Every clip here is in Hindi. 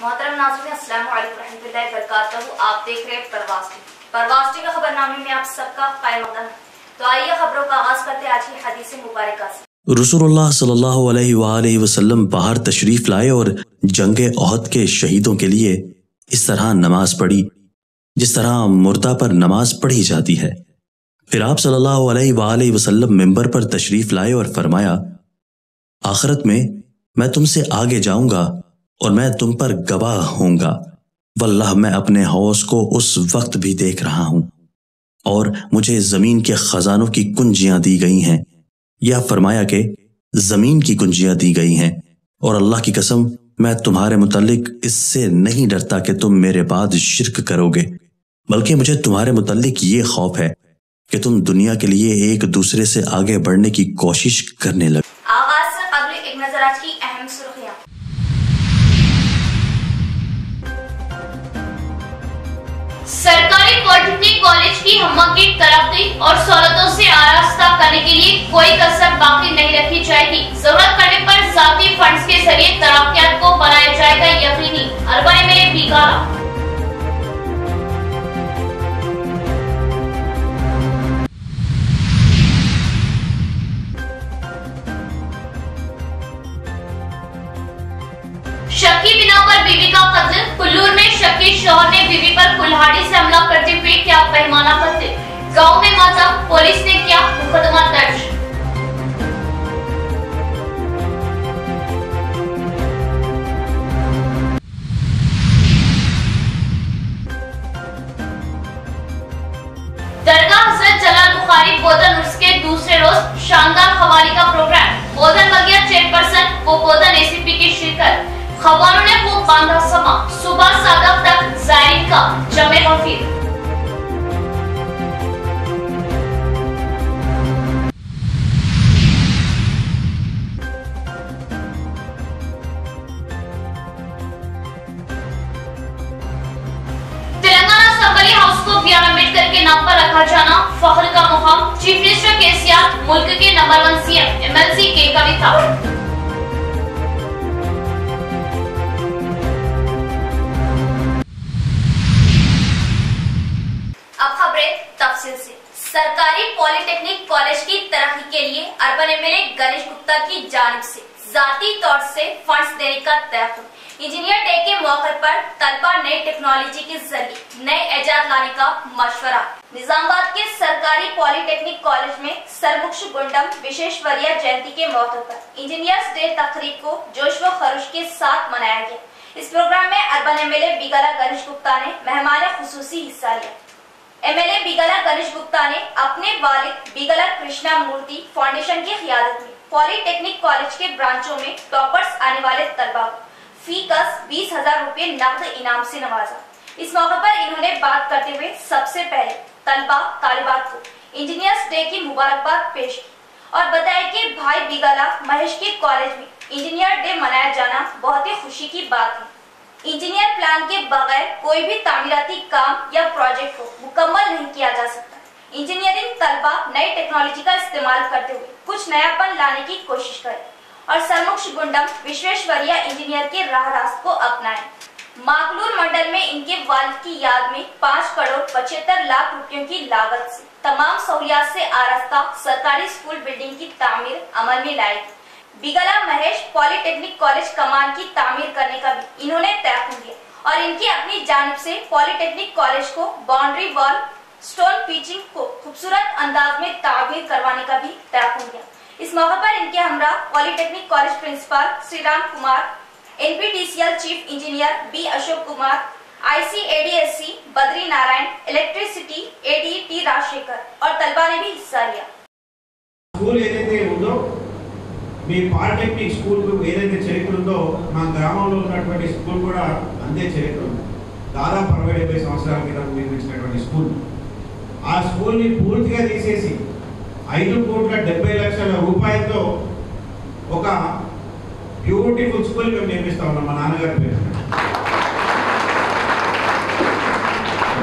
मोहतरम नाज़रीन, अस्सलाम वालेकुम रहमतुल्लाहि व बरकातहू। आप देख रहे हैं परवास टीवी का खबरनामे में आप सबका खैर मक़दम है। तो आइए खबरों का आगाज करते हैं आज की हदीस मुबारक से। रसूलुल्लाह सल्लल्लाहु अलैहि वसल्लम बाहर तशरीफ लाए और जंगे ओहद के शहीदों के लिए इस तरह नमाज पढ़ी जिस तरह मुर्दा पर नमाज पढ़ी जाती है। फिर आप सल्लल्लाहु अलैहि वसल्लम मिंबर पर तशरीफ लाए और फरमाया, आखिरत में मैं तुमसे आगे जाऊंगा और मैं तुम पर गवाह होऊंगा। वल्लाह मैं अपने हौस को उस वक्त भी देख रहा हूं और मुझे जमीन के खजानों की कुंजियां दी गई हैं, या फरमाया कि जमीन की कुंजियां दी गई हैं, और अल्लाह की कसम मैं तुम्हारे मुतल्लिक इससे नहीं डरता कि तुम मेरे बाद शिर्क करोगे, बल्कि मुझे तुम्हारे मुतल्लिक ये खौफ है कि तुम दुनिया के लिए एक दूसरे से आगे बढ़ने की कोशिश करने लगे। आगाज से कबल एक नजर आज की अहम सुर्खियां। सरकारी पॉलिटेक्निक कॉलेज की हमकी तरक्की और सहूलतों से आरास्ता करने के लिए कोई कसर बाकी नहीं रखी जाएगी। जरूरत पड़ने पर जाती फंड्स के जरिए तरक्कियात को बनाया जाएगा यकीनी। अर्बन एमएलए बिगाड़ा। शक्की बिना पर बीवी का कत्ल। कुल्लूर में शक्की शौहर ने बीवी पर कुल्हाड़ी से हमला करते हुए किया पैमाना कत्ल। गांव में मातम, पुलिस ने किया मुकदमा दर्ज। दरगाह हजरत जलाल बुखारी बोधन उर्स के दूसरे रोज शानदार खवाली का प्रोग्राम। बोधन बगिया चेयरपर्सन व बोधन एसीपी की शिरकत। खबरों ने खूब बांधा समा। सुबह सादक तक जायरीन का जमे गफीर। तेलंगाना असेंबली हाउस को बी आर अम्बेडकर के नाम पर रखा जाना फख्र का मुकाम। चीफ मिनिस्टर केसीआर मुल्क के नंबर 1 सीएम एमएलसी के कविता। अब खबरें तफसील से। सरकारी पॉलिटेक्निक कॉलेज की तरक्की के लिए अर्बन एमएलए गणेश गुप्ता की जानिब से जाती तौर से फंड्स देने का तयक्कुन। इंजीनियर डे के मौके पर तलबा नई टेक्नोलॉजी के जरिए नए इजाद लाने का मशवरा। निजामाबाद के सरकारी पॉलिटेक्निक कॉलेज में सरमुक्ष गुंडम विश्वेश्वरैया जयंती के मौके पर इंजीनियर्स डे तकरीब को जोश व खरोश के साथ मनाया गया। इस प्रोग्राम में अर्बन एमएलए बिगला गणेश गुप्ता ने मेहमान खुसूसी हिस्सा लिया। एमएलए बिगला गणेश गुप्ता ने अपने वालिद बिगला कृष्णा मूर्ति फाउंडेशन की क़ियादत में पॉलिटेक्निक कॉलेज के ब्रांचों में टॉपर्स आने वाले तलबा को फीकस 20,000 रुपए नकद इनाम से नवाजा। इस मौके पर इन्होंने बात करते हुए सबसे पहले तलबा तालिबात को इंजीनियर्स डे की मुबारकबाद पेश की और बताया कि भाई बिगला महेश के कॉलेज में इंजीनियर डे मनाया जाना बहुत ही खुशी की बात है। इंजीनियर प्लान के बगैर कोई भी तामीराती काम या प्रोजेक्ट को मुकम्मल नहीं किया जा सकता। इंजीनियरिंग तलबा नई टेक्नोलॉजी का इस्तेमाल करते हुए कुछ नयापन लाने की कोशिश करे और सरमुक्ष गुंडम विश्वेश्वरैया इंजीनियर के राह रास्त को अपनाए। माकलूर मंडल में इनके वालिद की याद में 5 करोड़ 75 लाख रुपयों की लागत से तमाम सहूलियात से आरास्ता सरकारी स्कूल बिल्डिंग की तामीर अमल में लाएगी। बिगला महेश पॉलिटेक्निक कॉलेज कमान की तामीर करने का भी इन्होंने तयक्कुन किया और इनकी अपनी जानिब से पॉलिटेक्निक कॉलेज को बाउंड्री वॉल स्टोन पिचिंग को खूबसूरत अंदाज में तामीर करवाने का भी तयक्कुन किया। इस मौके पर इनके हमरा polytechnic college principal Shri Ram Kumar, NPTCL chief engineer B Ashok Kumar, ICADSC Badri Narayan, electricity ADT Rajashekar और तलबा ने भी हिस्सा लिया। మీ పాలిటెక్నిక్ స్కూల్ ఏదైతే చరిత్ర ఉందో మా గ్రామంలో ఉన్నటువంటి స్కూల్ కూడా అంతే చరిత్ర ఉంది. దాదాపు 60-70 సంవత్సరాల క్రితం నిర్మించినటువంటి స్కూల్. ఆ స్కూల్ని పూర్తిగా తీసేసి 5,70,00,000 రూపాయలతో ఒక బ్యూటిఫుల్ స్కూల్ మేము నిర్మిస్తా ఉన్నాం మా నాన్నగారి పేరు.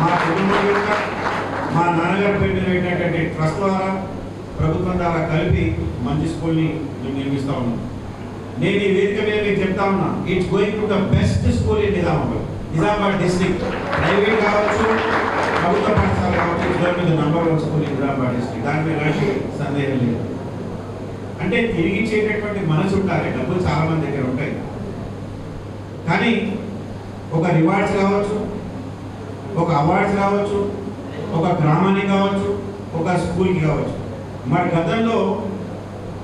మా కుటుంబం యొక్క మా నాన్నగారి పేరు మీద పెట్టినటువంటి ట్రస్ట్ ద్వారా ప్రభుత్వం ద్వారా కలిపి మంచి స్కూల్ని మేము నిర్మిస్తా ఉన్నాం. నేను ఈ వేదిక మీద మీకు చెప్తా ఉన్నా, it's going to the best school in Nizamabad district. Private కావచ్చు, ప్రభుత్వ పాఠశాల కావచ్చు, it's going to the number 1 school in Nizamabad district. దాని ఎలాంటి సందేహం లేదు. అంటే తిరిగి ఇచ్చేటటువంటి మనసు ఉండాలి. డబ్బులు చాలా మంది దగ్గర ఉంటాయి, కానీ ఒక రివార్డ్స్ కావచ్చు, ఒక అవార్డ్స్ కావచ్చు, ఒక గ్రామానికి కావచ్చు, ఒక స్కూల్కి కావచ్చు. మరి గతంలో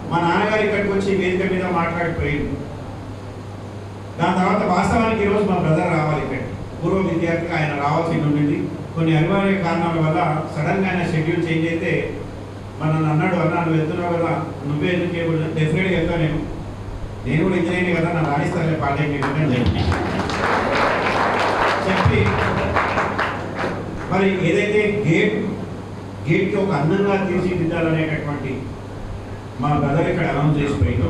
మా నాన్నగారు ఇక్కడికి వచ్చి వేదిక మీద మాట్లాడిపోయింది. దాని తర్వాత వాస్తవానికి ఈరోజు మా బ్రదర్ రావాలి ఇక్కడ, పూర్వ విద్యార్థిగా ఆయన రావాల్సి ఉండింది. కొన్ని అనివార్య కారణాల వల్ల సడన్గా ఆయన షెడ్యూల్ చేంజ్ అయితే నన్ను అన్నాడు, అన్నా నువ్వు వెళ్తున్నావు కదా, నువ్వే ఎందుకు చేయకూడదు? డెఫినెట్గా వెళ్తాను, నేను కూడా ఇంజనీరింగ్ కదా, నన్ను రాణిస్తానే పాలిటెక్నిక్ చెప్పి మరి ఏదైతే గేట్కి ఒక అందంగా తీర్చిదిద్దాలనేటటువంటి మా బ్రదర్ ఇక్కడ అనౌన్స్ చేసిపోయిందో,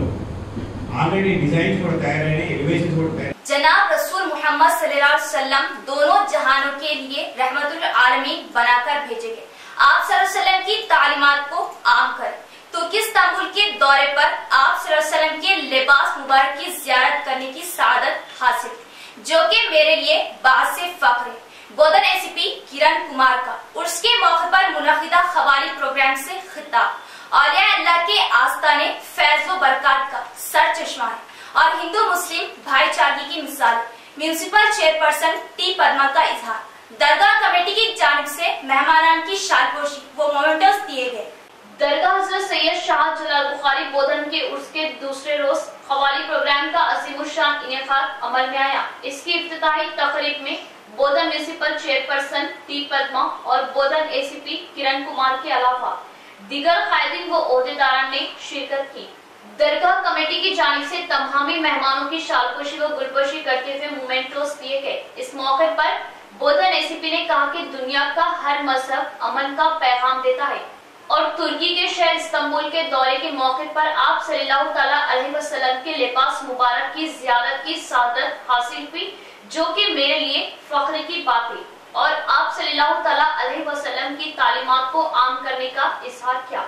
ఆల్రెడీ డిజైన్స్ కూడా తయారైనాయి, ఎలివేషన్స్ కూడా తయారు. जनाब रसूल मोहम्मद सल्लल्लाहु अलैहि वसल्लम दोनों जहानों के लिए रहमतुल आलमीन बनाकर भेजे गए। आप सल्लल्लाहु अलैहि वसल्लम की तालीमात को आम करें। तुर्की इस्तांबुल के दौरे पर आप सल्लल्लाहु अलैहि वसल्लम के लिबास मुबारक की ज़ियारत करने की सादत हासिल, जो कि मेरे लिए बासे फख्र है। बोधन एसीपी किरण कुमार का उर्स के मौके पर मुनक़िदा ख़वाली प्रोग्राम से खिताब, औलिया अल्लाह के आस्ताने फैज़ व बरकत का सर चश्मा है और हिंदू मुस्लिम भाईचारे की मिसाल। म्यूनिसिपल चेयरपर्सन टी पद्मा का इजहार। दरगाह कमेटी की जानिब से मेहमानान की शालपोशी व मोमेंटोस दिए गए। दरगाह हज़रत सैयद शाह जलाल बुखारी बोधन के उर्स के दूसरे रोज ख़वाली प्रोग्राम का अज़ीमुश्शान इनेकाद अमल में आया। इसकी इफ्तिताही तकरीब में बोधन म्यूनिसिपल चेयरपर्सन टी पद्मा और बोधन एसीपी किरण कुमार के अलावा दीगर कायदीन व ओहदेदारान ने शिरकत की। दरगाह कमेटी की जानिब से तमामी मेहमानों की शालपोशी व गुलपोशी करते हुए मोमेंटोस दिए गए। इस मौके पर बोधन एसीपी ने कहा कि दुनिया का हर मजहब अमन का पैगाम देता है और तुर्की के शहर इस्तांबुल के दौरे के मौके पर आप सल्लल्लाहु तआला अलैहि वसल्लम के लिबास मुबारक की ज़ियारत की सादत हासिल हुई, जो कि मेरे लिए फख्र की बात है और आप सल्लल्लाहु तआला अलैहि वसल्लम की तालीमात को आम करने का इजहार किया।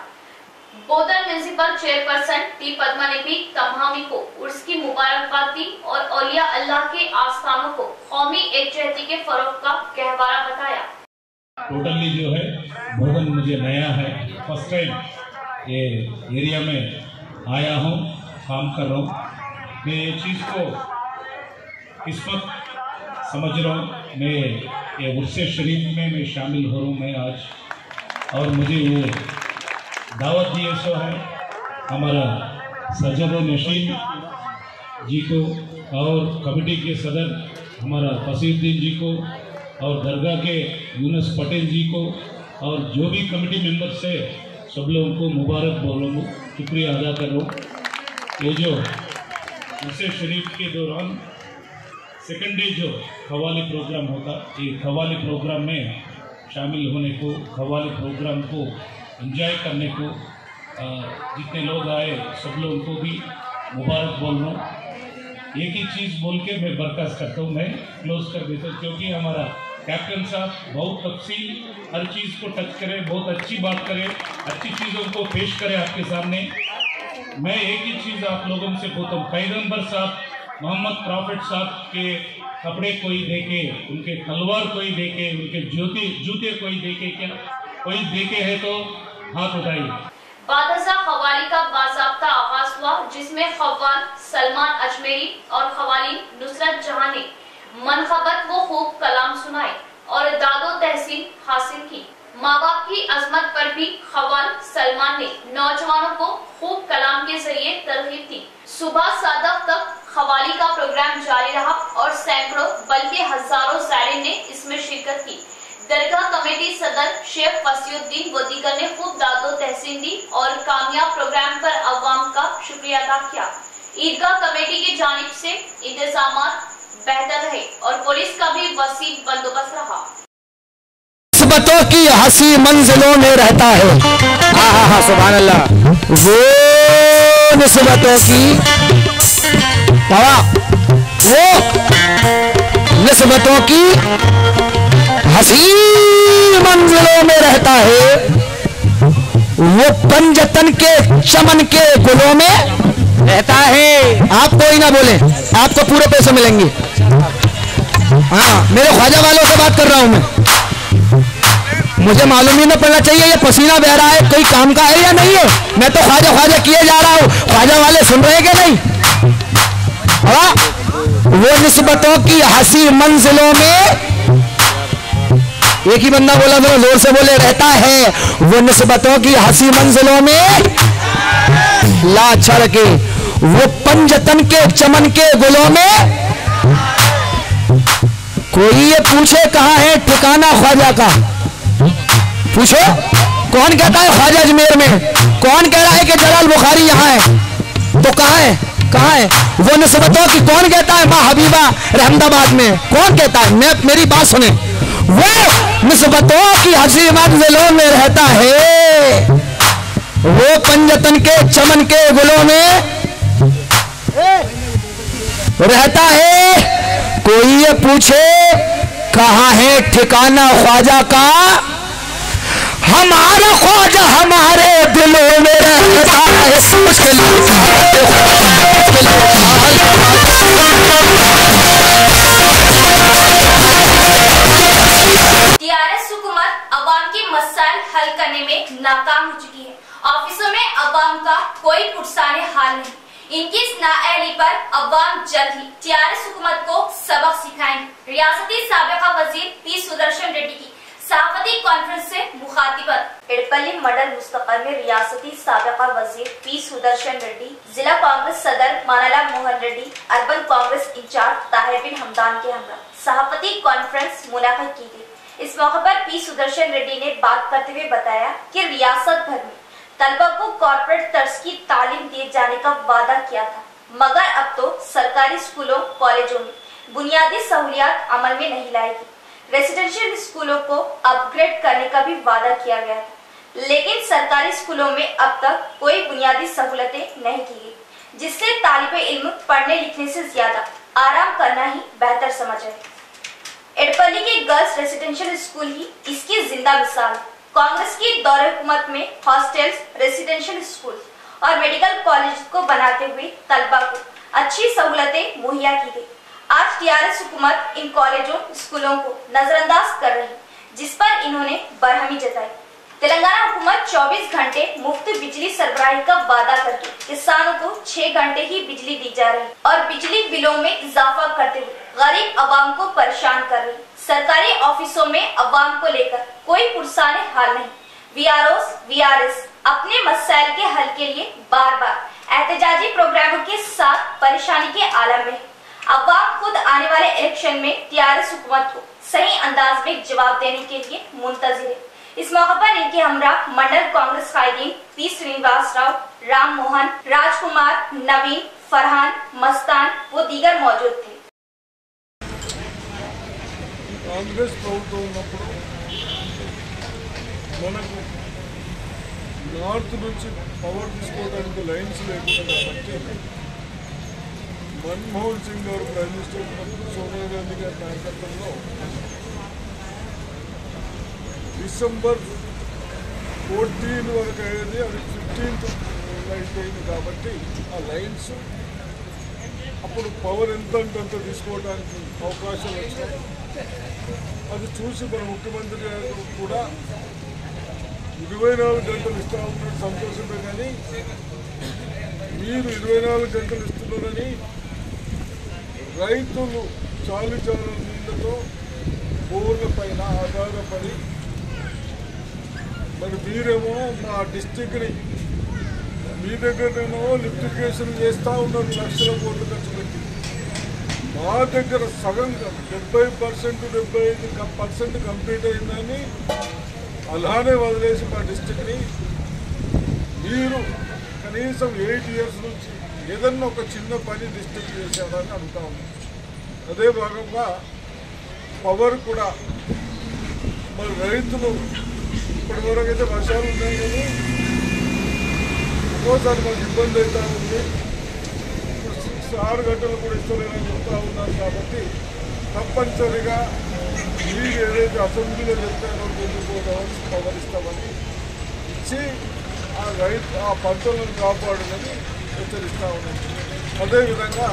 बोधन म्यूनिसिपल चेयरपर्सन टी पद्मा ने भी तमामी को उर्स की मुबारकबाद दी और औलिया अल्लाह के आस्थानों को कौमी एकजहती के फरोग का गहवारा बताया। टोटली जो है बोधन मुझे नया है, फर्स्ट टाइम ये एरिया में आया हूँ, काम कर रहा हूँ। मैं ये चीज़ को इस वक्त समझ रहा हूँ, मैं ये उर्स शरीफ में मैं शामिल हो रहा हूँ मैं आज, और मुझे ये दावत दिए सो है हमारा सज्जद नशीन जी को और कमेटी के सदर हमारा फसीरुद्दीन जी को और दरगाह के यूनुस पटेल जी को और जो भी कमेटी मेंबर्स है सब लोगों को मुबारक बोल रहा हूँ, शुक्रिया अदा कर रहा हूँ। ये जो उर्स शरीफ के दौरान सेकेंड डे जो ख़वाली प्रोग्राम होता, ये ख़वाली प्रोग्राम में शामिल होने को, ख़वाली प्रोग्राम को एंजॉय करने को जितने लोग आए सब लोगों को भी मुबारक बोल रहा हूँ। एक ही चीज़ बोल के मैं बर्खास्त करता हूँ, मैं क्लोज कर देता हूँ, क्योंकि हमारा कैप्टन साहब बहुत तफसील हर चीज़ को टच करे, बहुत अच्छी बात करे, अच्छी चीज़ों को पेश करे आपके सामने। मैं एक ही चीज़ आप लोगों से पूछता हूँ, पैगंबर साहब मोहम्मद प्रॉफिट साहब के कपड़े कोई देखे, उनके तलवार कोई देखे, उनके जूते कोई देखे, क्या कोई देखे है तो हाथ उठाइए। बादशाह ख़वाली का बाज़ाब्ता आगाज हुआ, जिसमें ख़व्वाल सलमान अजमेरी और ख़वाली नुसरत जहां ने मनखबत व खूब कलाम सुनाए और दादो तहसीन हासिल की। माँ बाप की अजमत पर भी ख़व्वाल सलमान ने नौजवानों को खूब कलाम के जरिए तरगीब दी। सुबह सादक तक ख़वाली का प्रोग्राम जारी रहा और सैकड़ों बल्कि हजारों ज़ायरीन ने इसमें शिरकत की। दरगाह कमेटी सदर शेख फसीरुद्दीन व दीगर ने खूब दादो तहसीन दी और कामयाब प्रोग्राम पर अवाम का शुक्रिया अदा किया। ईदगाह कमेटी की जानिब से इंतजामात बेहतर रहे और पुलिस का भी वसी बंदोबस्त रहा। निस्बतों की हंसी मंजिलों में रहता है, आहा सुभान अल्लाह, वो निस्बतों की वो निस्बतों की हंसी मंजिलों में रहता है, वो पंजतन के चमन के गुलों में रहता है। आप कोई ना बोले, आपको पूरे पैसे मिलेंगे। हाँ, मेरे ख्वाजा वालों से बात कर रहा हूं मैं। मुझे मालूम ही ना पड़ना चाहिए ये पसीना बह रहा है कोई काम का है या नहीं है। मैं तो ख्वाजा ख्वाजा किए जा रहा हूं, ख्वाजा वाले सुन रहे कि नहीं? हाँ, वो निस्बतों की हंसी मंजिलों में, एक ही बंदा बोला, जरा जोर से बोले, रहता है वो निस्बतों की हंसी मंजिलों में ला छड़ के, वो पंजतन के चमन के गुलों में। कोई ये पूछे कहां है ठिकाना ख्वाजा का? पूछो, कौन कहता है ख्वाजा अजमेर में? कौन कह रहा है कि जलाल बुखारी यहां है? तो कहां है, कहां है वो निस्बतों की? कौन कहता है माँ हबीबा रहमदाबाद में? कौन कहता है? मेरी बात सुने, वो निस्बतों की हंसी मंजिलों में रहता है, वो पंजतन के चमन के गुलों में रहता है। कोई ये पूछे कहां है ठिकाना ख्वाजा का? हमारा ख्वाजा हमारे दिलों में रहता है। टीआरएस हुकूमत अवाम के मसाइल हल करने में नाकाम हो चुकी है। ऑफिसों में अवाम का कोई पुरसाने हाल नहीं। इनकी इस नाअहली पर अवाम जल्द ही टीआरएस हुकूमत को सबक सिखाएंगे। रियासती साबिका वजीर पी सुदर्शन रेड्डी की सहाफती कॉन्फ्रेंस से मुखातिबत। एडपल्ली मंडल मुस्तक़ल में रियासती साबिका वजीर पी सुदर्शन रेड्डी, जिला कांग्रेस सदर मानालाल मोहन रेड्डी, अर्बन कांग्रेस इंचार्ज ताहिर बिन हमदान के हमरा सहाफती कॉन्फ्रेंस मुनाक़िद की गई। इस मौके पर पी सुदर्शन रेड्डी ने बात करते हुए बताया कि रियासत भर में तलबा को कॉर्पोरेट तर्ज की तालीम दिए जाने का वादा किया था, मगर अब तो सरकारी स्कूलों कॉलेजों में बुनियादी सहूलियात अमल में नहीं लाएगी। रेसिडेंशियल स्कूलों को अपग्रेड करने का भी वादा किया गया था, लेकिन सरकारी स्कूलों में अब तक कोई बुनियादी सहूलतें नहीं की गई, जिससे तालिबे इल्म पढ़ने लिखने से ज्यादा आराम करना ही बेहतर समझ रहे। एडपल्ली के गर्ल्स रेसिडेंशियल स्कूल ही इसकी जिंदा मिसाल है। कांग्रेस की दौरे हुकूमत में हॉस्टल्स, रेसिडेंशियल स्कूल और मेडिकल कॉलेज को बनाते हुए तलबा को अच्छी सहूलतें मुहैया की गई। आज टीआरएस हुकूमत इन कॉलेजों, स्कूलों को नजरअंदाज कर रही, जिस पर इन्होंने बरहमी जताई। तेलंगाना हुकूमत 24 घंटे मुफ्त बिजली सरबराही का वादा करके किसानों को 6 घंटे ही बिजली दी जा रही और बिजली बिलों में इजाफा करते हुए गरीब अवाम को परेशान कर रही। सरकारी ऑफिसों में अवाम को लेकर कोई पुरसाने हाल नहीं। वीआरओस, वीआरएस अपने मसाइल के हल के लिए बार बार एहतजाजी प्रोग्रामों के साथ परेशानी के आलम में। अवाम खुद आने वाले इलेक्शन में टीआरएस हुकूमत को सही अंदाज में जवाब देने के लिए मुंतजिर है। इस मौके पर इनके हमरा मंडल कांग्रेस कायदीन पी श्रीनिवास राव, राम मोहन, राजकुमार, नवीन, फरहान, मस्तान व दीगर मौजूद थे। कांग्रेस ప్రభుత్వం ఉన్నప్పుడు మనకు నార్త్ నుంచి పవర్ తీసుకోవడానికి లైన్స్ లేకుండా కాబట్టి మన్మోహన్ సింగ్ గారు ప్రైమ్ మినిస్టర్ ఉన్నప్పుడు సోనియా గాంధీ గారి నాయకత్వంలో డిసెంబర్ 14 వరకు అయ్యేది, అది 15th అయిపోయింది కాబట్టి ఆ లైన్స్ అప్పుడు పవర్ ఎంత తీసుకోవడానికి అవకాశం వచ్చినాయి. అది చూసి మన ముఖ్యమంత్రి గారు కూడా 24 గంటలు ఇస్తా ఉన్నట్టు సంతోషమే, కానీ మీరు 24 గంటలు ఇస్తున్నారని రైతులు చాలు నీళ్లతో బోర్ల పైన ఆధారపడి, మరి మీరేమో మా డిస్టిక్ని మీ దగ్గరనేమో లిఫ్టికేషన్ చేస్తూ ఉన్నారు లక్షల కోట్లు ఖర్చు పెట్టి. మా దగ్గర సగం 70% 75% కంప్లీట్ అయిందని అలానే వదిలేసి మా డిస్టిక్ని మీరు కనీసం 8 years నుంచి ఏదన్నా ఒక చిన్న పని డిస్టిక్ చేశారని అడుగుతా ఉన్నాం. అదే భాగంగా పవర్ కూడా మరి రైతులు ఇప్పటివరకు అయితే వర్షాలు ఉన్నాయి, కానీ ఒక్కోసారి మాకు ఇబ్బంది అవుతూ ఉంది. 6 గంటలు కూడా ఇస్తలేరని చెప్తా ఉన్నారు. కాబట్టి తప్పనిసరిగా మీరు ఏదైతే అసెంబ్లీలో చెప్తారో 24 hours పవర్ ఇస్తామని ఇచ్చి ఆ పంటలను కాపాడమని హెచ్చరిస్తా ఉన్నాను. అదేవిధంగా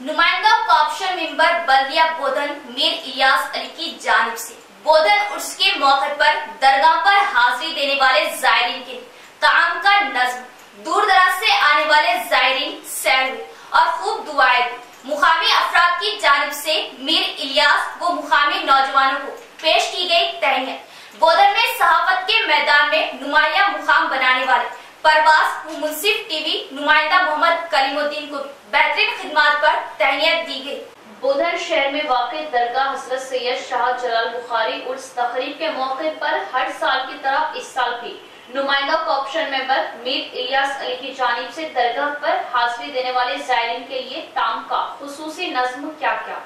नुमाइंदा कॉर्पोरेशन मेंबर बल्दिया बोधन मीर इलियास अली की जानिब से बोधन उर्स के मौके पर दरगाह पर हाजिरी देने वाले जायरीन के काम का नज्म, दूर दराज से आने वाले जायरीन सैर हुए और खूब दुआएं दी। मुकामी अफराद की जानिब से मीर इलियास व मुकामी नौजवानों को पेश की गई तहनीत। बोधन में सहाफत के मैदान में नुमाया मुकाम बनाने वाले परवास मुंसिफ टीवी नुमाइंदा मोहम्मद कलीमुद्दीन को बेहतरीन खिदमत पर तहनीत दी गई। बोधन शहर में वाक़ई दरगाह हजरत सैयद शाह जलाल बुखारी उर्स तकरीब के मौके पर हर साल की तरह इस साल भी नुमाइंदा कॉर्पोरेशन मेंबर मीर इलियास अली की जानिब से दरगाह पर हाजिरी देने वाले जायरीन के लिए ताम का खुसूसी नज्म क्या क्या,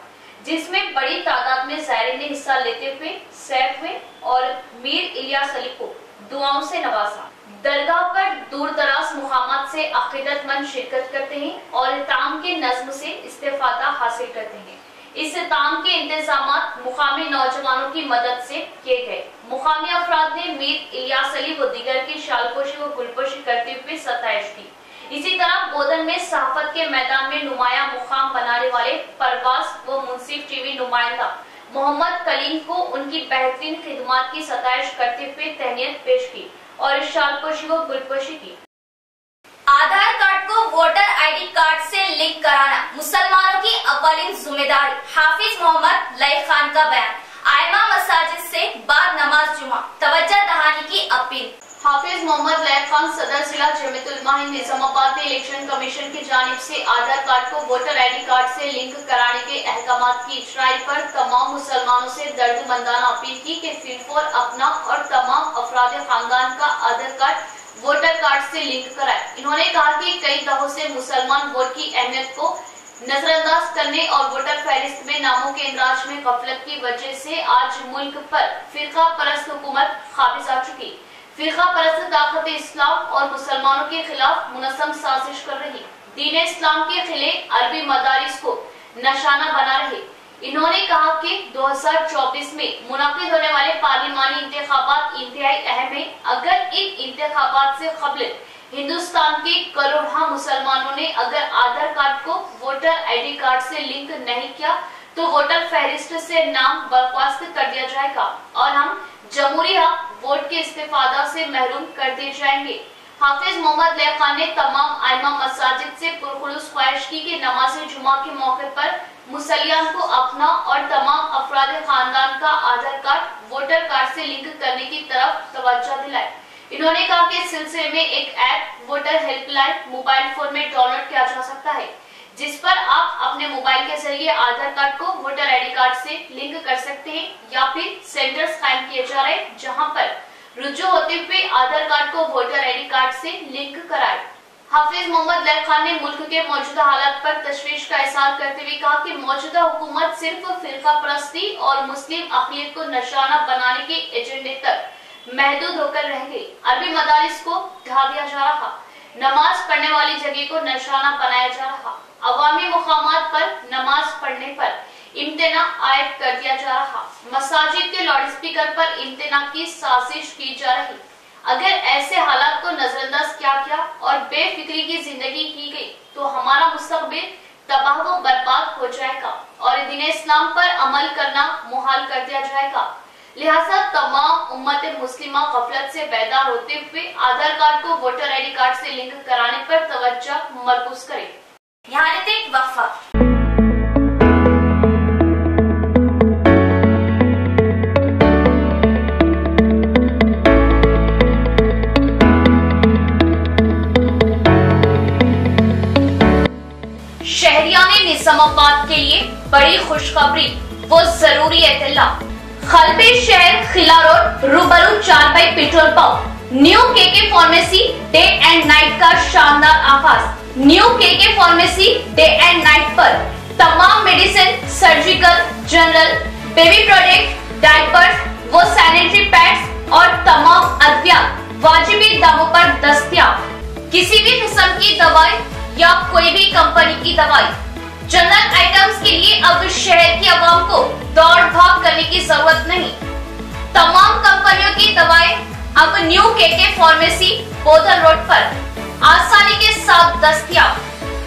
जिसमें बड़ी तादाद में जायरीन ने हिस्सा लेते हुए सैर हुए और मीर इलियास अली को दुआओं से नवाजा। दरगाह पर दूर दराज मुकामात से अकीदतमंद शिरकत करते हैं और ताम के नज्म से इस्तेफादा हासिल करते हैं। इस ताम के इंतजामात मुकामी नौजवानों की मदद से किए गए। मुकामी अफराद ने मीर इलियास अली व दीगर की शालपोशी व गुलपोशी करते हुए सताइश की। इसी तरह बोधन में सहाफत के मैदान में नुमाया मुकाम बनाने वाले परवास व मुंसिफ टीवी नुमाइंदा मोहम्मद कलीम को उनकी बेहतरीन खिदमत की सताइश करते हुए तहनीत पेश की और शालपोशी व गुलपोशी की। आधार कार्ड को वोटर आईडी कार्ड से लिंक कराना मुसलमानों की अव्वलीन जिम्मेदारी, हाफिज मोहम्मद लई खान का बयान। आइमा मसाजिद से बाद नमाज जुमा तवज्जो दहानी की अपील। हाफिज मोहम्मद लई खान सदर जिला जमीयतुल निजामाबाद में इलेक्शन कमीशन की जानिब से आधार कार्ड को वोटर आईडी कार्ड से लिंक कराने के अहकामात की इजराई पर तमाम मुसलमानों से दर्दमंदाना अपील की कि फिलफौर अपना और तमाम अफराद खानदान का आधार कार्ड वोटर कार्ड से लिंक कराए। इन्होंने कहा कि कई दफों से मुसलमान वोट की अहमियत को नजरअंदाज करने और वोटर फहरिस्त में नामों के इंदराज में गफलत की वजह से आज मुल्क पर फिरका परस्त हुकूमत काबिज आ चुकी। फिरका परस्त ताकत इस्लाम और मुसलमानों के खिलाफ मुनज़्ज़म साजिश कर रही, दीन इस्लाम के खिले अरबी मदारिस को निशाना बना रहे। इन्होंने कहा कि 2024 में मुनाकिद होने वाले पार्लिमानी इंतखाबात इंतहाई अहम है। अगर इन इंतखाबात से कबल हिंदुस्तान के करोड़ों मुसलमानों ने अगर आधार कार्ड को वोटर आईडी कार्ड से लिंक नहीं किया तो वोटर फहरिस्त से नाम बर्खास्त कर दिया जाएगा और हम जमहूरी हक वोट के इस्तेफादा से महरूम कर दिए जाएंगे। हाफिज मोहम्मद लई खान ने तमाम आइमा मसाजिद से पुरखुलूस ख्वाहिश की कि नमाज जुमा के मौके पर मुसलियान को अपना और तमाम अफराद खानदान का आधार कार्ड वोटर कार्ड से लिंक करने की तरफ तवज्जो दिलाए। इन्होंने कहा कि इस सिलसिले में एक app voter helpline mobile phone में डाउनलोड किया जा सकता है, जिस पर आप अपने मोबाइल के जरिए आधार कार्ड को वोटर आईडी कार्ड से लिंक कर सकते हैं या फिर सेंटर्स कायम किए जा रहे हैं जहां पर रुजू होते हुए आधार कार्ड को वोटर आईडी कार्ड से लिंक कराए। हाफिज मोहम्मद लई खान ने मुल्क के मौजूदा हालात पर तशवीश का इज़हार करते हुए कहा कि मौजूदा हुकूमत सिर्फ फिरका परस्ती और मुस्लिम अक़लियत को निशाना बनाने के एजेंडे तक महदूद होकर रह गई। अरबी मदारिस को ढा दिया जा रहा, नमाज पढ़ने वाली जगह को निशाना बनाया जा रहा, अवामी मुकामात पर नमाज पढ़ने पर इम्तिना आयद कर दिया जा रहा, मसाजिद के लाउड स्पीकर पर इम्तिना की साजिश की जा रही। अगर ऐसे हालात को नजरअंदाज किया गया और बेफिक्री की जिंदगी की गई तो हमारा मुस्तकबिल तबाह व बर्बाद हो जाएगा और दीन इस्लाम पर अमल करना मुहाल कर दिया जाएगा। लिहाजा तमाम उम्मत मुस्लिमा गफलत से बेदार होते हुए आधार कार्ड को वोटर आईडी कार्ड से लिंक कराने पर तवज्जो मरकूज करें। यहाँ लेते एक वक्फा। शहरियाने निजामाबाद के लिए बड़ी खुशखबरी वो जरूरी इत्तला। खलबे शहर खिला रोड रूबरू 4 by petrol pump new KK pharmacy day and night का शानदार आगाज। New KK pharmacy day and night पर तमाम medicine, surgical, general, baby product, diapers, वो सैनिटरी पैड्स और तमाम अद्वियात वाजिबी दामों पर दस्तयाब। किसी भी किस्म की दवाई या कोई भी कंपनी की दवाई, जनरल आइटम्स के लिए अब शहर की आवाम को दौड़ भाग करने की जरूरत नहीं। तमाम कंपनियों की दवाएं अब new KK pharmacy Bodhan road पर आसानी के साथ दस्तयाब,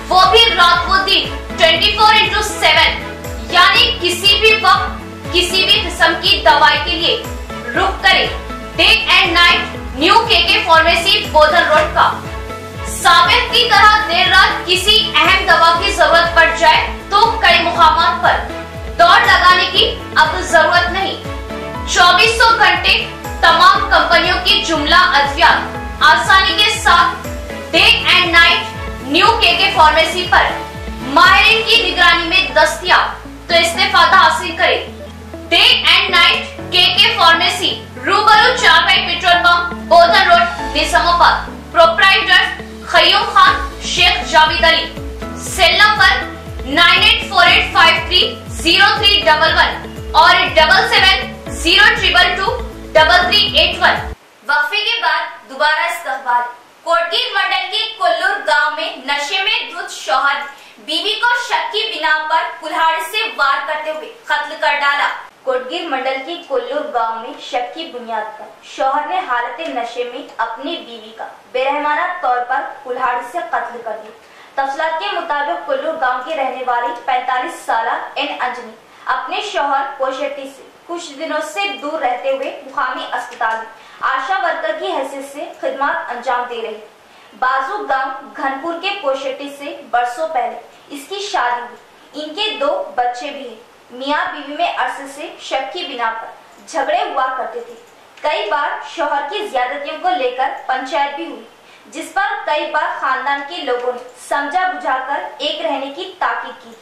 वो भी रात व दिन 24/7, यानी किसी भी वक्त किसी भी किस्म की दवाई के लिए रुक करें day and night new KK pharmacy Bodhan road का। साबित की तरह देर रात किसी अहम दवा की जरूरत पड़ जाए तो कई मुकामात पर दौड़ लगाने की अब जरूरत नहीं। 2400 घंटे तमाम कंपनियों की जुमला अद्वियात आसानी के साथ day and night new KK pharmacy पर माहिरीन की निगरानी में दस्तयाब, तो इस्तेफादा हासिल करें। Day and night KK pharmacy, रूबरू चारपाई petrol pump, Bodhan road, Nizamabad. Proprietor Khayyum Khan, Shaikh Javed Ali. Cell number 9848530311 और 7702223381। वक्फे के बाद दोबारा इस्तकबाल। कोटगीर मंडल के कुल्लूर गांव में नशे में धुत शौहर बीवी को शक की बिना पर कुल्हाड़ी से वार करते हुए कत्ल कर डाला। कोटगीर मंडल की कुल्लूर गांव में शक की बुनियाद पर शौहर ने हालत नशे में अपनी बीवी का बेरहमाना तौर पर कुल्हाड़ी से कत्ल कर दिया। तफसीलात के मुताबिक कुल्लूर गांव की रहने वाली 45 साला एन अंजनी अपने शौहर पोशेट्टी से कुछ दिनों से दूर रहते हुए मुकामी अस्पताल में आशा वर्कर की हैसियत से खिदमत अंजाम दे रही। बाजू गांव घनपुर के पोशेट्टी से बरसों पहले इसकी शादी हुई। इनके 2 बच्चे भी हैं। मियाँ बीवी में अरसे से शक की बिना पर झगड़े हुआ करते थे। कई बार शौहर की ज्यादतियों को लेकर पंचायत भी हुई, जिस पर कई बार खानदान के लोगों ने समझा बुझाकर एक रहने की ताकीद की थी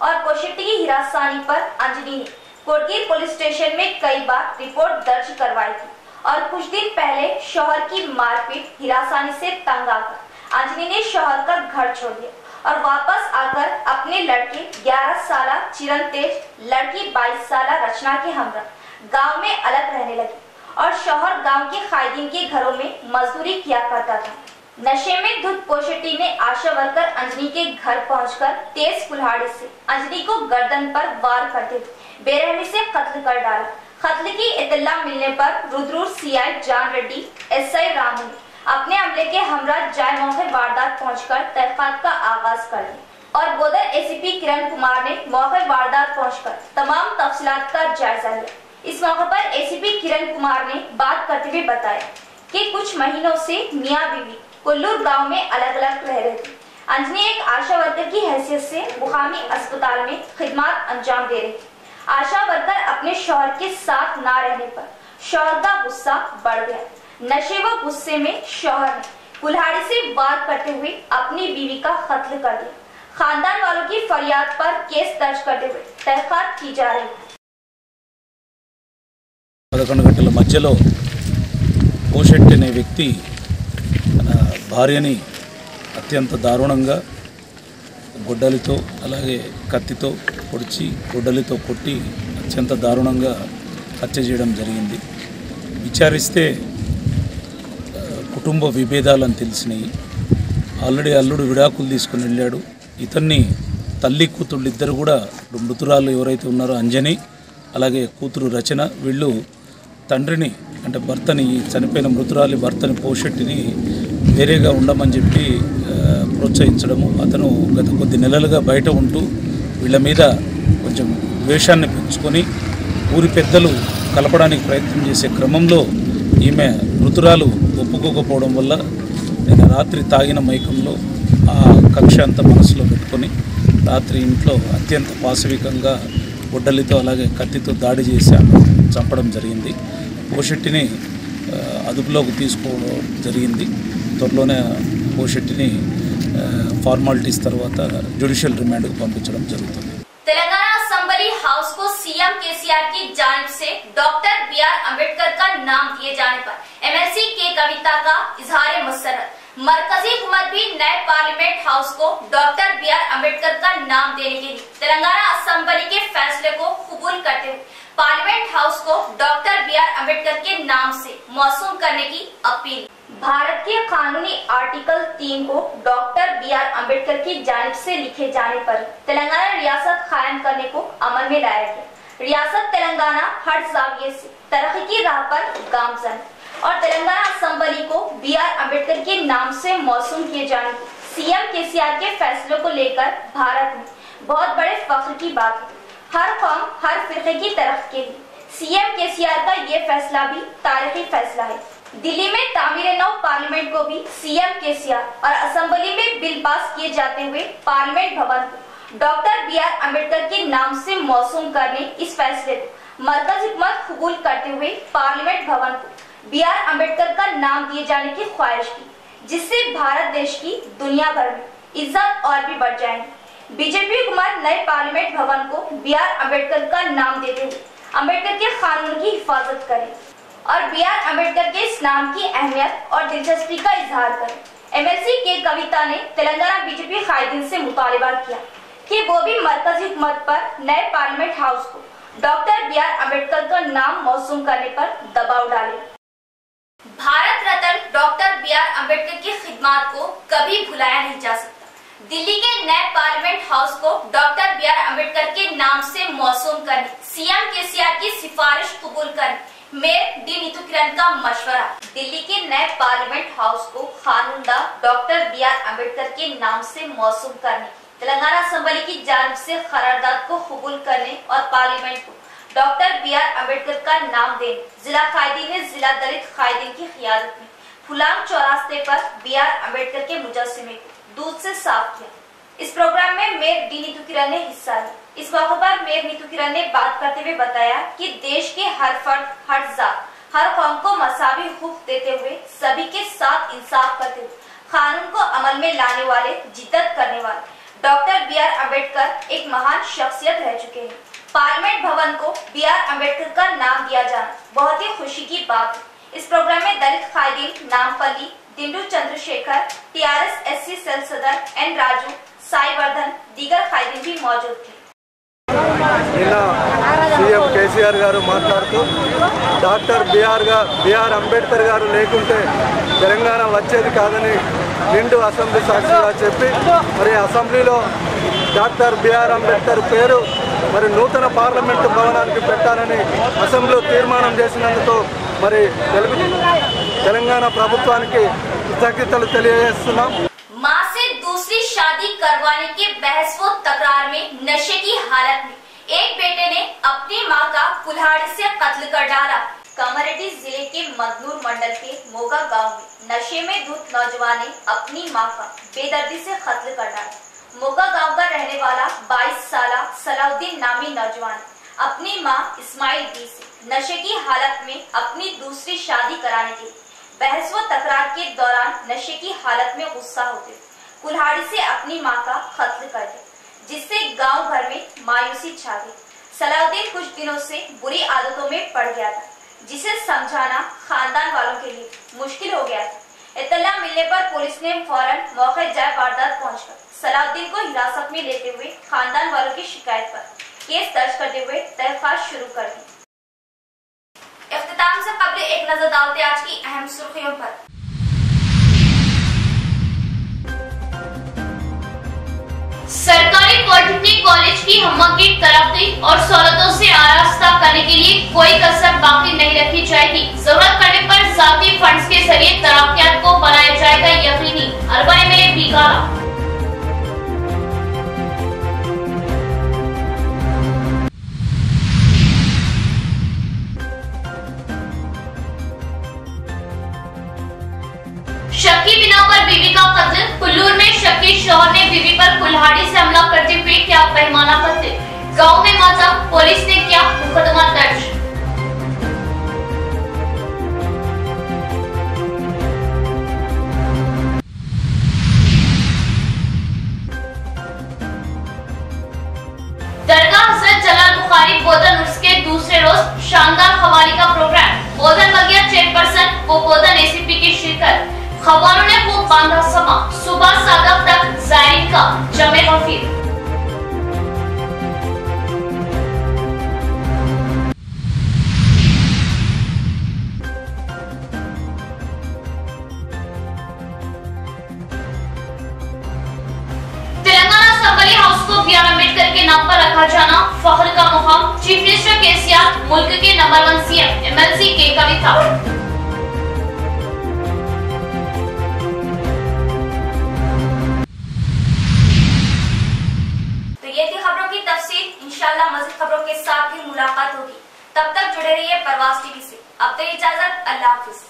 और पोशेट्टी की हिरासनी पर अंजनी ने कोटगीर पुलिस स्टेशन में कई बार रिपोर्ट दर्ज करवाई थी और कुछ दिन पहले शौहर की मारपीट हिरासनी से तंग आकर अंजनी ने शौहर का घर छोड़ दिया और वापस आकर अपने लड़के 11 साला चिरन तेज, लड़की 22 साला रचना के हमरा गांव में अलग रहने लगी और शौहर गांव के कायदीन के घरों में मजदूरी किया करता था। नशे में धुत पोशेट्टी ने आशा वर्कर अंजनी के घर पहुंचकर तेज कुल्हाड़ी से अंजनी को गर्दन पर वार करते हुए बेरहमी से कत्ल कर डाला। कत्ल की इत्तला मिलने पर रुद्रूर सीआई जान रेड्डी, एसआई रामू ने अपने अमले के हमरा जाए मौके वारदात पहुंचकर तहकीकात का आगाज कर दिया और बोधन एसीपी किरण कुमार ने मौके वारदात पहुंचकर तमाम तफसीलात का जायजा लिया। इस मौके पर एसीपी किरण कुमार ने बात करते हुए बताया कि कुछ महीनों से मियाँ बीवी कुल्लूर गांव में अलग अलग रह रहे थे। अंजनी एक आशा वर्कर की हैसियत से मुकामी अस्पताल में खिदमत अंजाम दे रही थी। आशा वर्कर अपने शौहर के साथ ना रहने पर शौहर का गुस्सा बढ़ गया। नशे व गुस्से में शौहर ने कुल्हाड़ी से वार करते हुए अपनी बीवी का कत्ल कर दिया। खानदान वालों की फरियाद पर केस दर्ज करते हुए तहकीकात की जा रही है। 11 గంటల మధ్యలో పోషెట్టి అనే వ్యక్తి తన భార్యని అత్యంత దారుణంగా గొడ్డలితో అలాగే కత్తితో పొడిచి గొడ్డలితో కొట్టి అత్యంత దారుణంగా హత్య చేయడం జరిగింది. విచారిస్తే కుటుంబ విభేదాలని తెలిసినాయి. ఆల్రెడీ అల్లుడు విడాకులు తీసుకుని వెళ్ళాడు. ఇతన్ని తల్లి కూతుళ్ళు ఇద్దరు కూడా మృతురాలు ఎవరైతే ఉన్నారో అంజని అలాగే కూతురు రచన వీళ్ళు తండ్రిని అంటే భర్తని చనిపోయిన మృతురాలి భర్తని పోషెట్టిని వేరేగా ఉండమని చెప్పి ప్రోత్సహించడము. అతను గత కొద్ది నెలలుగా బయట ఉంటూ వీళ్ళ మీద కొంచెం ద్వేషాన్ని పెంచుకొని ఊరి పెద్దలు కలపడానికి ప్రయత్నం చేసే క్రమంలో ఈమె మృతురాలు ఒప్పుకోకపోవడం వల్ల నేను రాత్రి తాగిన మైకంలో ఆ కక్ష అంతా మనసులో పెట్టుకొని రాత్రి ఇంట్లో అత్యంత పాశవికంగా గొడ్డలితో అలాగే కత్తితో దాడి చేసి చంపడం జరిగింది. పోషెట్టిని అదుపులోకి తీసుకోవడం జరిగింది. త్వరలోనే పోషెట్టిని ఫార్మాలిటీస్ తర్వాత జ్యుడిషియల్ రిమాండ్కు పంపించడం జరుగుతుంది. तेलंगाना असेंबली हाउस को सीएम केसीआर की जानिब से डॉक्टर बीआर अम्बेडकर का नाम दिए जाने पर एमएलसी के कविता का इजहार मसरत। मरकजी हुकूमत भी नए पार्लियामेंट हाउस को डॉक्टर बीआर अम्बेडकर का नाम देने के लिए तेलंगाना असेंबली के फैसले को कबूल करते हुए पार्लियामेंट हाउस को डॉक्टर बीआर अम्बेडकर के नाम से मौसूम करने की अपील। भारत के कानूनी आर्टिकल 3 को डॉक्टर बीआर अम्बेडकर की जानिब से लिखे जाने पर तेलंगाना रियासत कायम करने को अमल में लाया गया। रियासत तेलंगाना हर जाविये से तरक्की की राह पर गामजन। और तेलंगाना असेंबली को BR अम्बेडकर के नाम से मौसूम किए जाने सीएम केसीआर के फैसलों को लेकर भारत में बहुत बड़े फख्र की बात है। हर कौम हर फिरके की तरक्की के लिए सीएम केसीआर का ये फैसला भी तारीखी फैसला है। दिल्ली में तामीर-ए-नौ पार्लियामेंट को भी सीएम केसीआर और असेंबली में बिल पास किए जाते हुए पार्लियामेंट भवन को डॉक्टर BR अम्बेडकर के नाम से मौसूम करने इस फैसले को मरकज़ी हुकूमत कबूल करते हुए पार्लियामेंट भवन को BR अम्बेडकर का नाम दिए जाने की ख्वाहिश की, जिससे भारत देश की दुनिया भर में इज्जत और भी बढ़ जाएगी। बीजेपी हुकूमत नए पार्लियामेंट भवन को BR अम्बेडकर का नाम देते हुए अम्बेडकर के कानून की हिफाजत करे और BR अम्बेडकर के इस नाम की अहमियत और दिलचस्पी का इजहार करे। MLC के कविता ने तेलंगाना बीजेपी कायदीन से मुतालबा किया कि वो भी मरकजी हुकूमत पर नए पार्लियामेंट हाउस को डॉक्टर BR अम्बेडकर का नाम मौसूम करने पर दबाव डाले। भारत रत्न डॉक्टर BR अम्बेडकर की खिदमत को कभी भुलाया नहीं जा सकता। दिल्ली के नए पार्लियामेंट हाउस को डॉक्टर BR अम्बेडकर के नाम से मौसूम करने, सीएम केसीआर की सिफारिश कबूल करने मेयर डी नीतू किरण का मशवरा। दिल्ली के नए पार्लियामेंट हाउस को कानूनदा डॉक्टर BR अम्बेडकर के नाम से मौसूम करने, तेलंगाना असेंबली की जानिब से करारदाद को कबूल करने और पार्लियामेंट को डॉक्टर BR अम्बेडकर का नाम देने जिला कायदीन ने जिला दलित कायदीन की क़ियादत में फुलांग चौरास्ते पर BR अम्बेडकर के मुजस्समे को दूध से साफ किया। इस प्रोग्राम में मेयर डी नीतू किरण ने हिस्सा लिया। इस मौके पर मेयर नीतू किरण ने बात करते हुए बताया कि देश के हर फर्द, हर जात, हर कौम को मसावी हुकूक देते हुए सभी के साथ इंसाफ करते हुए कानून को अमल में लाने वाले, जिद्दत करने वाले डॉक्टर BR अम्बेडकर एक महान शख्सियत रह चुके हैं। पार्लियामेंट भवन को BR अम्बेडकर का नाम दिया जाना बहुत ही खुशी की बात है। इस प्रोग्राम में दलित कायदीन Nampally, Dindu Chandrashekar, TRS SC cell सदर N राजू, साई वर्धन, दीगर कायदीन भी मौजूद थे। నిన్న సీఎం కేసీఆర్ గారు మాట్లాడుతూ డాక్టర్ BR అంబేద్కర్ గారు లేకుంటే తెలంగాణ వచ్చేది కాదని నిండు అసెంబ్లీ సాక్షిగా చెప్పి మరి అసెంబ్లీలో డాక్టర్ BR అంబేద్కర్ పేరు మరి నూతన పార్లమెంటు భవనానికి పెట్టాలని అసెంబ్లీలో తీర్మానం చేసినందుకు మరి తెలంగాణ ప్రభుత్వానికి కృతజ్ఞతలు తెలియజేస్తున్నాం। मां से दूसरी शादी करवाने के बहस व तकरार में नशे की हालत में एक बेटे ने अपनी मां का कुल्हाड़ी से कत्ल कर डाला। कामारेड्डी जिले के मदनूर मंडल के मोगा गांव में नशे में धुत नौजवान ने अपनी मां का बेदर्दी से कत्ल कर डाला। मोगा गांव का रहने वाला 22 साल सलाउद्दीन नामी नौजवान अपनी मां इस्माइल बी से नशे की हालत में अपनी दूसरी शादी कराने के बहस व तकरार के दौरान नशे की हालत में गुस्सा होते कुल्हाड़ी से अपनी मां का कत्ल कर दिया, जिससे गांव भर में मायूसी छा गई। सलाउद्दीन कुछ दिनों से बुरी आदतों में पड़ गया था, जिसे समझाना खानदान वालों के लिए मुश्किल हो गया था। इत्तला मिलने पर पुलिस ने फौरन मौके जाए वारदात पहुंचकर सलाउद्दीन को हिरासत में लेते हुए खानदान वालों की शिकायत पर केस दर्ज करते हुए तहकीकात शुरू कर दी। इख्तिताम से कबल एक नजर डालते आज की अहम सुर्खियों पर। सरकारी पॉलिटेक्निक कॉलेज की हम्मा की तरक्की और सहूलतों से आरास्ता करने के लिए कोई कसर बाकी नहीं रखी जाएगी। जरूरत पड़ने पर जाती फंड्स के जरिए तरक्कियात को बनाया जाएगा यकीनी। Urban MLA बीकारा। शक्की बिना पर बीवी का कत्ल। कुल्लूर में शक्की शौहर ने बीवी पर कुल्हाड़ी से हमला करते हुए किया पैमाना कत्ल। गांव में माता, पुलिस ने किया मुकदमा दर्ज। दरगाह हजरत जलाल बुखारी बोधन उर्स के दूसरे रोज शानदार कव्वाली का प्रोग्राम। बोधन बगिया चेयरपर्सन व बोधन ACP की शिरकत। खबरों ने खूब बांधा समा। सुबह सादक तक जायरीन का जमे गफीर। तेलंगाना असेंबली हाउस को BR अम्बेडकर के नाम पर रखा जाना फख्र का मुकाम। चीफ मिनिस्टर केसीआर, मुल्क के नंबर 1 CM MLC के कविता। इंशाल्लाह मज़ीद खबरों के साथ भी मुलाकात होगी। तब तक जुड़े रहिए प्रवास टीवी से। अब तो इजाजत, अल्लाह हाफिज।